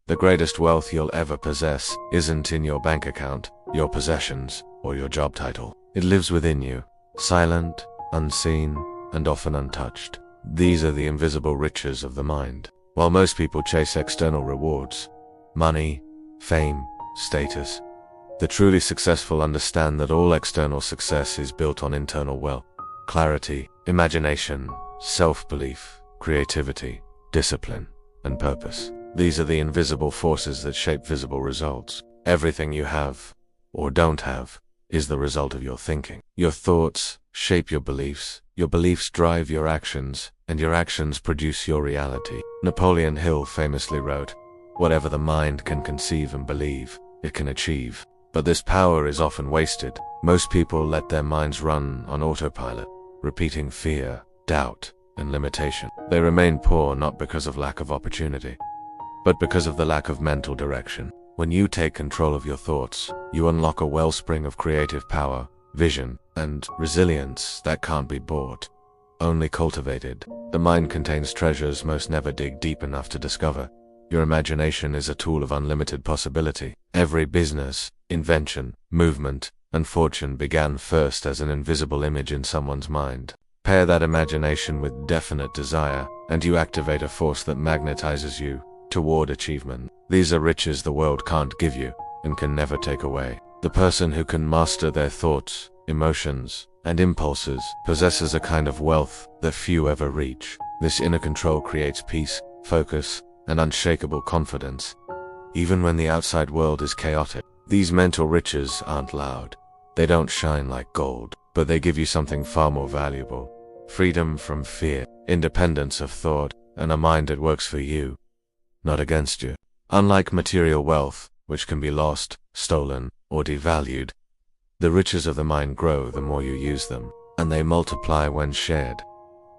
The greatest wealth you'll ever possess isn't in your bank account, your possessions, or your job title. It lives within you, silent, unseen, and often untouched. These are the invisible riches of the mind. While most people chase external rewards, money, fame, status, the truly successful understand that all external success is built on internal wealth, clarity, imagination, self-belief, creativity, discipline, and purpose. These are the invisible forces that shape visible results. Everything you have, or don't have, is the result of your thinking. Your thoughts shape your beliefs drive your actions, and your actions produce your reality. Napoleon Hill famously wrote, "Whatever the mind can conceive and believe, it can achieve." But this power is often wasted. Most people let their minds run on autopilot, repeating fear, doubt, and limitation. They remain poor not because of lack of opportunity, but because of the lack of mental direction. When you take control of your thoughts, you unlock a wellspring of creative power, vision, and resilience that can't be bought, only cultivated. The mind contains treasures most never dig deep enough to discover. Your imagination is a tool of unlimited possibility. Every business, invention, movement, and fortune began first as an invisible image in someone's mind. Pair that imagination with definite desire, and you activate a force that magnetizes you toward achievement. These are riches the world can't give you and can never take away. The person who can master their thoughts, emotions, and impulses possesses a kind of wealth that few ever reach. This inner control creates peace, focus, and unshakable confidence, even when the outside world is chaotic. These mental riches aren't loud. They don't shine like gold, but they give you something far more valuable: freedom from fear, independence of thought, and a mind that works for you, not against you. Unlike material wealth, which can be lost, stolen, or devalued, the riches of the mind grow the more you use them, and they multiply when shared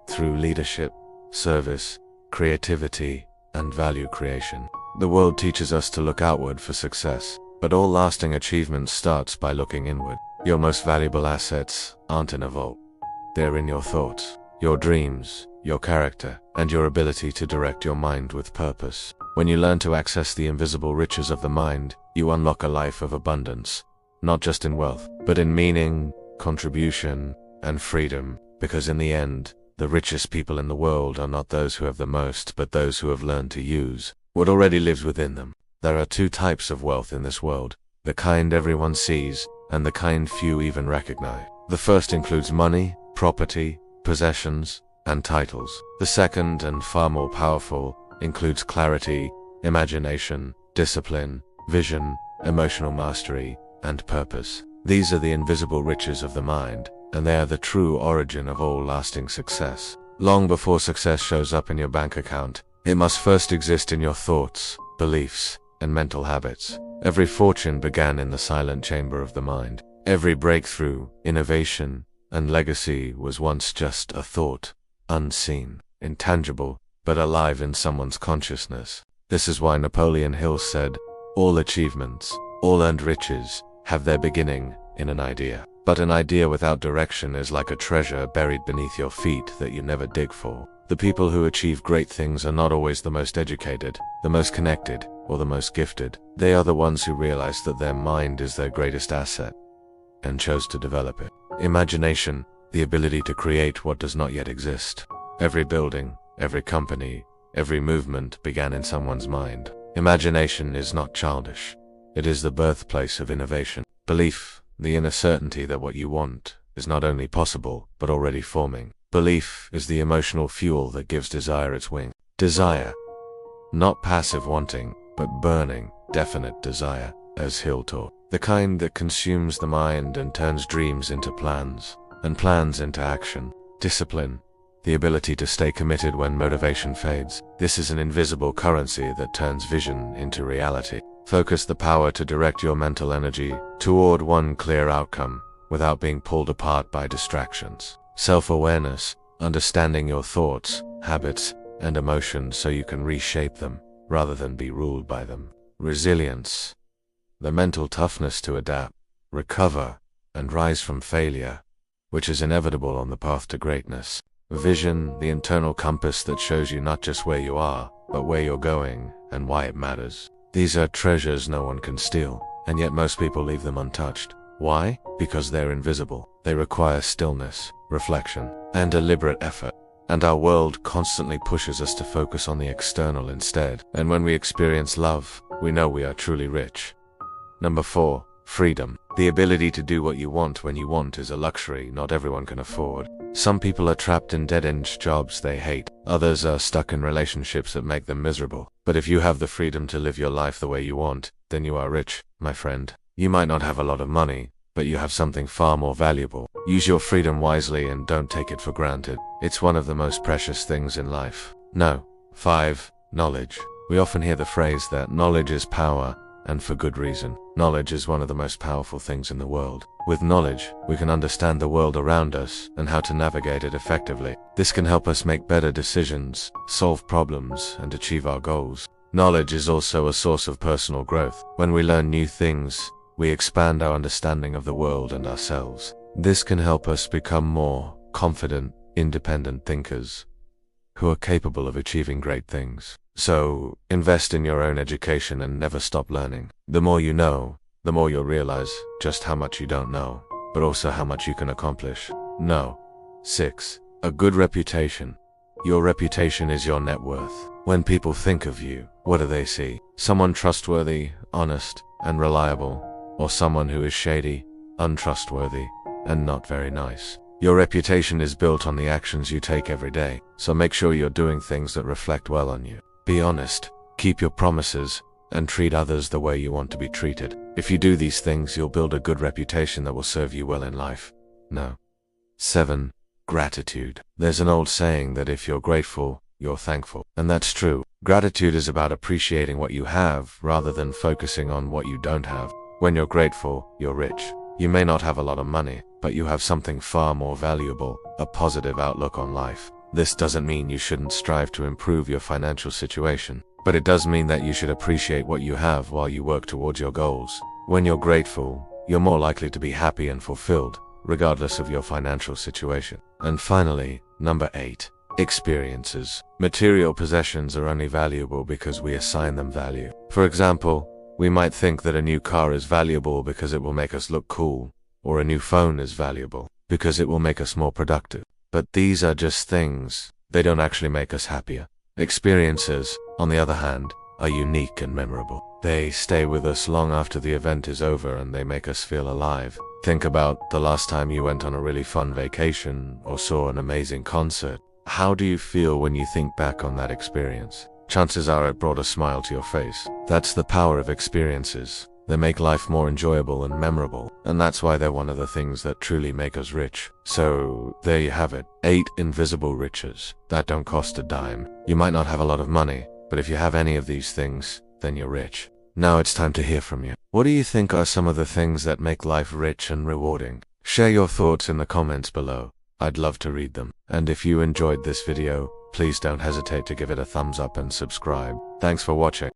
through leadership, service, creativity, and value creation. The world teaches us to look outward for success, but all lasting achievement starts by looking inward. Your most valuable assets aren't in a vault. They're in your thoughts, your dreams, your character, and your ability to direct your mind with purpose. When you learn to access the invisible riches of the mind, you unlock a life of abundance, not just in wealth, but in meaning, contribution, and freedom, because in the end, the richest people in the world are not those who have the most, but those who have learned to use what already lives within them. There are two types of wealth in this world: the kind everyone sees, and the kind few even recognize. The first includes money, property, possessions, and titles. The second, and far more powerful, includes clarity, imagination, discipline, vision, emotional mastery, and purpose. These are the invisible riches of the mind, and they are the true origin of all lasting success. Long before success shows up in your bank account, it must first exist in your thoughts, beliefs, and mental habits. Every fortune began in the silent chamber of the mind. Every breakthrough, innovation, and legacy was once just a thought, unseen, intangible, but alive in someone's consciousness. This is why Napoleon Hill said, "All achievements, all earned riches, have their beginning in an idea. But an idea without direction is like a treasure buried beneath your feet that you never dig for." The people who achieve great things are not always the most educated, the most connected, or the most gifted. They are the ones who realize that their mind is their greatest asset and chose to develop it. Imagination, the ability to create what does not yet exist. Every building, every company, every movement began in someone's mind. Imagination is not childish. It is the birthplace of innovation. Belief, the inner certainty that what you want is not only possible, but already forming. Belief is the emotional fuel that gives desire its wing. Desire, not passive wanting, but burning, definite desire, as Hill taught. The kind that consumes the mind and turns dreams into plans, and plans into action. Discipline, the ability to stay committed when motivation fades. This is an invisible currency that turns vision into reality. Focus, the power to direct your mental energy toward one clear outcome without being pulled apart by distractions. Self-awareness, understanding your thoughts, habits, and emotions so you can reshape them rather than be ruled by them. Resilience, the mental toughness to adapt, recover, and rise from failure, which is inevitable on the path to greatness. Vision, the internal compass that shows you not just where you are, but where you're going and why it matters. These are treasures no one can steal, and yet most people leave them untouched. Why? Because they're invisible. They require stillness, reflection, and deliberate effort. And our world constantly pushes us to focus on the external instead. And when we experience love, we know we are truly rich. Number 4. Freedom. The ability to do what you want when you want is a luxury not everyone can afford. Some people are trapped in dead-end jobs they hate. Others are stuck in relationships that make them miserable. But if you have the freedom to live your life the way you want, then you are rich, my friend. You might not have a lot of money, but you have something far more valuable. Use your freedom wisely and don't take it for granted. It's one of the most precious things in life. No. 5. Knowledge. We often hear the phrase that knowledge is power, and for good reason. Knowledge is one of the most powerful things in the world. With knowledge, we can understand the world around us and how to navigate it effectively. This can help us make better decisions, solve problems, and achieve our goals. Knowledge is also a source of personal growth. When we learn new things, we expand our understanding of the world and ourselves. This can help us become more confident, independent thinkers who are capable of achieving great things. So, invest in your own education and never stop learning. The more you know, the more you'll realize just how much you don't know, but also how much you can accomplish. No. 6. A good reputation. Your reputation is your net worth. When people think of you, what do they see? Someone trustworthy, honest, and reliable, or someone who is shady, untrustworthy, and not very nice? Your reputation is built on the actions you take every day, so make sure you're doing things that reflect well on you. Be honest, keep your promises, and treat others the way you want to be treated. If you do these things, you'll build a good reputation that will serve you well in life. No. 7. Gratitude. There's an old saying that if you're grateful, you're thankful. And that's true. Gratitude is about appreciating what you have rather than focusing on what you don't have. When you're grateful, you're rich. You may not have a lot of money, but you have something far more valuable, a positive outlook on life. This doesn't mean you shouldn't strive to improve your financial situation, but it does mean that you should appreciate what you have while you work towards your goals. When you're grateful, you're more likely to be happy and fulfilled, regardless of your financial situation. And finally, number 8. Experiences. Material possessions are only valuable because we assign them value. For example, we might think that a new car is valuable because it will make us look cool, or a new phone is valuable because it will make us more productive. But these are just things. They don't actually make us happier. Experiences, on the other hand, are unique and memorable. They stay with us long after the event is over and they make us feel alive. Think about the last time you went on a really fun vacation or saw an amazing concert. How do you feel when you think back on that experience? Chances are it brought a smile to your face. That's the power of experiences. They make life more enjoyable and memorable, and that's why they're one of the things that truly make us rich. So, there you have it. 8 invisible riches that don't cost a dime. You might not have a lot of money, but if you have any of these things, then you're rich. Now it's time to hear from you. What do you think are some of the things that make life rich and rewarding? Share your thoughts in the comments below. I'd love to read them. And if you enjoyed this video, please don't hesitate to give it a thumbs up and subscribe. Thanks for watching.